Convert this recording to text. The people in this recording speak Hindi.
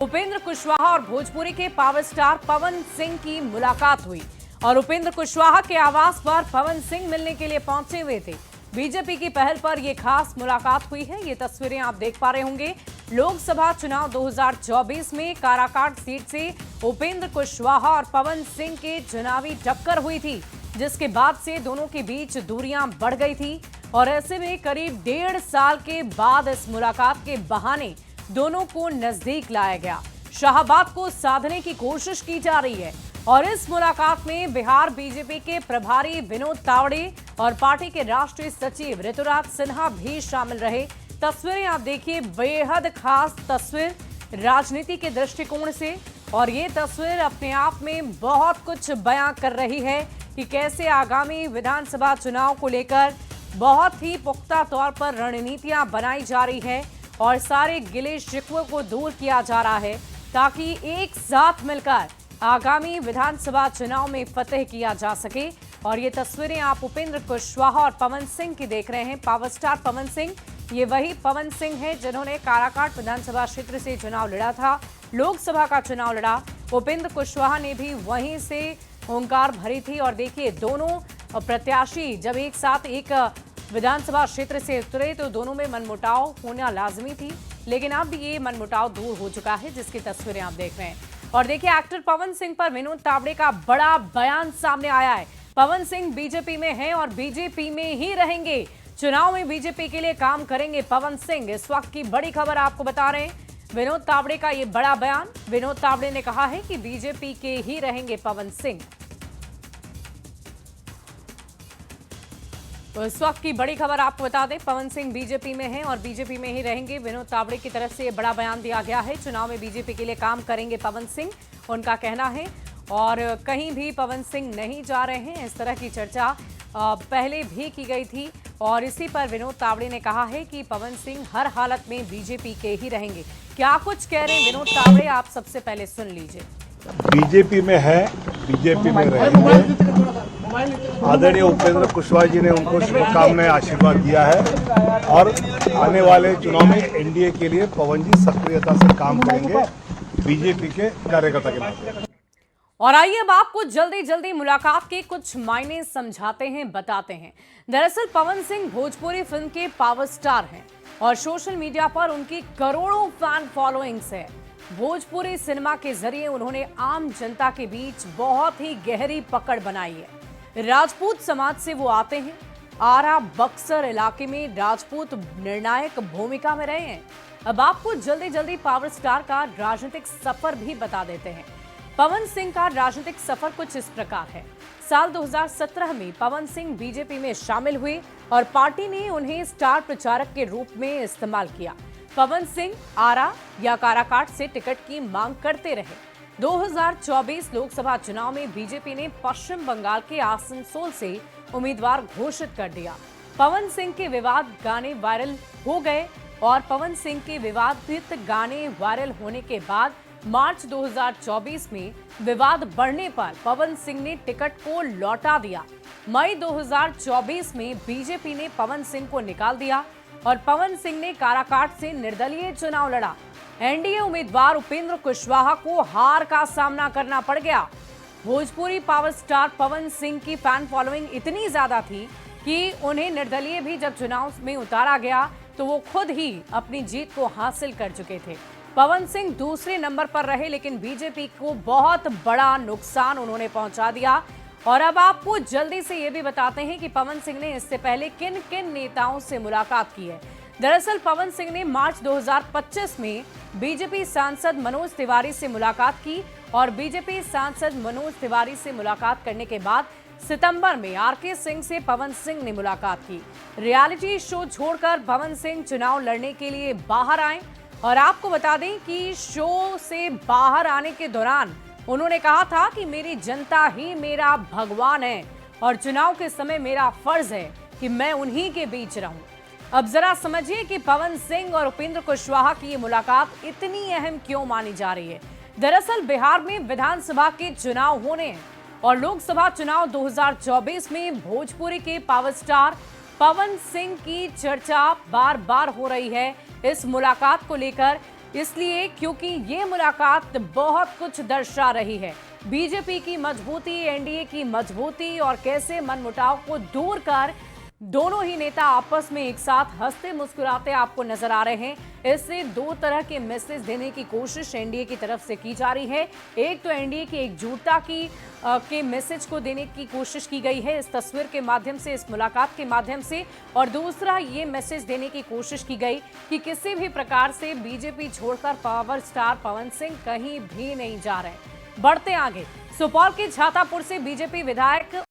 उपेंद्र कुशवाहा और भोजपुरी के पावर स्टार पवन सिंह की मुलाकात हुई और उपेंद्र कुशवाहा के आवास पर पवन सिंह मिलने के लिए पहुंचे हुए थे। बीजेपी की पहल पर यह खास मुलाकात हुई है। ये तस्वीरें आप देख पा रहे होंगे। लोकसभा चुनाव 2024 में काराकाट सीट से उपेंद्र कुशवाहा और पवन सिंह के चुनावी टक्कर हुई थी, जिसके बाद से दोनों के बीच दूरियां बढ़ गई थी और ऐसे में करीब 1.5 साल के बाद इस मुलाकात के बहाने दोनों को नजदीक लाया गया। शाहबाद को साधने की कोशिश की जा रही है और इस मुलाकात में बिहार बीजेपी के प्रभारी विनोद तावड़े और पार्टी के राष्ट्रीय सचिव ऋतुराज सिन्हा भी शामिल रहे। तस्वीरें आप देखिए, बेहद खास तस्वीर राजनीति के दृष्टिकोण से, और ये तस्वीर अपने आप में बहुत कुछ बयां कर रही है कि कैसे आगामी विधानसभा चुनाव को लेकर बहुत ही पुख्ता तौर पर रणनीतियां बनाई जा रही है और सारे गिले शिकवों को दूर किया जा रहा है ताकि एक साथ मिलकर आगामी विधानसभा चुनाव में फतेह किया जा सके। और ये तस्वीरें आप उपेंद्र कुशवाहा और पवन सिंह की देख रहे हैं। पावर स्टार पवन सिंह, ये वही पवन सिंह हैं जिन्होंने काराकाट विधानसभा क्षेत्र से चुनाव लड़ा था, लोकसभा का चुनाव लड़ा। उपेंद्र कुशवाहा ने भी वहीं से हुंकार भरी थी और देखिए, दोनों प्रत्याशी जब एक साथ एक विधानसभा क्षेत्र से उतरे तो दोनों में मनमुटाव होना लाजमी थी, लेकिन अब ये मनमुटाव दूर हो चुका है, जिसकी तस्वीरें आप देख रहे हैं। और देखिए, एक्टर पवन सिंह पर विनोद तावड़े का बड़ा बयान सामने आया है। पवन सिंह बीजेपी में हैं और बीजेपी में ही रहेंगे, चुनाव में बीजेपी के लिए काम करेंगे पवन सिंह। इस वक्त की बड़ी खबर आपको बता रहे हैं, विनोद तावड़े का ये बड़ा बयान। विनोद तावड़े ने कहा है कि बीजेपी के ही रहेंगे पवन सिंह। तो इस वक्त की बड़ी खबर आपको बता दें, पवन सिंह बीजेपी में हैं और बीजेपी में ही रहेंगे। विनोद तावड़े की तरफ से ये बड़ा बयान दिया गया है। चुनाव में बीजेपी के लिए काम करेंगे पवन सिंह, उनका कहना है, और कहीं भी पवन सिंह नहीं जा रहे हैं। इस तरह की चर्चा पहले भी की गई थी और इसी पर विनोद तावड़े ने कहा है कि पवन सिंह हर हालत में बीजेपी के ही रहेंगे। क्या कुछ कह रहे हैं विनोद तावड़े, आप सबसे पहले सुन लीजिए। बीजेपी में है, बीजेपी में रहेंगे। आदरणीय उपेंद्र कुशवाहा जी ने उनको शुभकामनाएं, आशीर्वाद दिया है और आने वाले चुनाव में एनडीए के लिए पवन जी सक्रियता से काम करेंगे बीजेपी के कार्यकर्ता के नाते। और आइए अब आपको जल्दी जल्दी मुलाकात के कुछ मायने समझाते हैं, बताते हैं। दरअसल पवन सिंह भोजपुरी फिल्म के पावर स्टार हैं और सोशल मीडिया पर उनकी करोड़ों फैन फॉलोइंग्स है। भोजपुरी सिनेमा के जरिए उन्होंने आम जनता के बीच बहुत ही गहरी पकड़ बनाई है। राजपूत समाज से वो आते हैं। आरा बक्सर इलाके में राजपूत निर्णायक भूमिका में रहे हैं। अब आपको जल्दी जल्दी पावर स्टार का राजनीतिक सफर भी बता देते हैं। पवन सिंह का राजनीतिक सफर कुछ इस प्रकार है। साल 2017 में पवन सिंह बीजेपी में शामिल हुए और पार्टी ने उन्हें स्टार प्रचारक के रूप में इस्तेमाल किया। पवन सिंह आरा या काराकाट से टिकट की मांग करते रहे। 2024 लोकसभा चुनाव में बीजेपी ने पश्चिम बंगाल के आसनसोल से उम्मीदवार घोषित कर दिया। पवन सिंह के विवाद गाने वायरल हो गए और पवन सिंह के विवादित गाने वायरल होने के बाद मार्च 2024 में विवाद बढ़ने पर पवन सिंह ने टिकट को लौटा दिया। मई 2024 में बीजेपी ने पवन सिंह को निकाल दिया और पवन सिंह ने काराकाट से निर्दलीय चुनाव लड़ा। एनडीए उम्मीदवार उपेंद्र कुशवाहा को हार का सामना करना पड़ गया। भोजपुरी पावर स्टार पवन सिंह की फैन फॉलोइंग इतनी ज्यादा थी कि उन्हें निर्दलीय भी जब चुनाव में उतारा गया तो वो खुद ही अपनी जीत को हासिल कर चुके थे। पवन सिंह दूसरे नंबर पर रहे, लेकिन बीजेपी को बहुत बड़ा नुकसान उन्होंने पहुंचा दिया। और अब आपको जल्दी से ये भी बताते हैं कि पवन सिंह ने इससे पहले किन किन नेताओं से मुलाकात की है। दरअसल पवन सिंह ने मार्च 2025 में बीजेपी सांसद मनोज तिवारी से मुलाकात की और बीजेपी सांसद मनोज तिवारी से मुलाकात करने के बाद सितंबर में आरके सिंह से पवन सिंह ने मुलाकात की। रियलिटी शो छोड़कर पवन सिंह चुनाव लड़ने के लिए बाहर आए और आपको बता दें कि शो से बाहर आने के दौरान उन्होंने कहा था कि मेरी जनता ही मेरा भगवान है और चुनाव के समय मेरा फर्ज है कि मैं उन्हीं के बीच रहूं। अब जरा समझिए कि पवन सिंह और उपेंद्र कुशवाहा की ये मुलाकात इतनी अहम क्यों मानी जा रही है। दरअसल बिहार में विधानसभा के चुनाव होने हैं और लोकसभा चुनाव 2024 में भोजपुरी के पावर स्टार पवन सिंह की चर्चा बार बार हो रही है। इस मुलाकात को लेकर इसलिए क्योंकि ये मुलाकात बहुत कुछ दर्शा रही है। बीजेपी की मजबूती, एनडीए की मजबूती और कैसे मनमुटाव को दूर कर दोनों ही नेता आपस में एक साथ हंसते मुस्कुराते आपको नजर आ रहे हैं। इससे दो तरह के मैसेज देने की कोशिश एनडीए की तरफ से की जा रही है। एक तो एनडीए की एकजुटता के मैसेज को देने की कोशिश की गई है इस तस्वीर के माध्यम से, इस मुलाकात के माध्यम से, और दूसरा ये मैसेज देने की कोशिश की गई कि किसी भी प्रकार से बीजेपी छोड़कर पावर स्टार पवन सिंह कहीं भी नहीं जा रहे। बढ़ते आगे, सुपौल के छातापुर से बीजेपी विधायक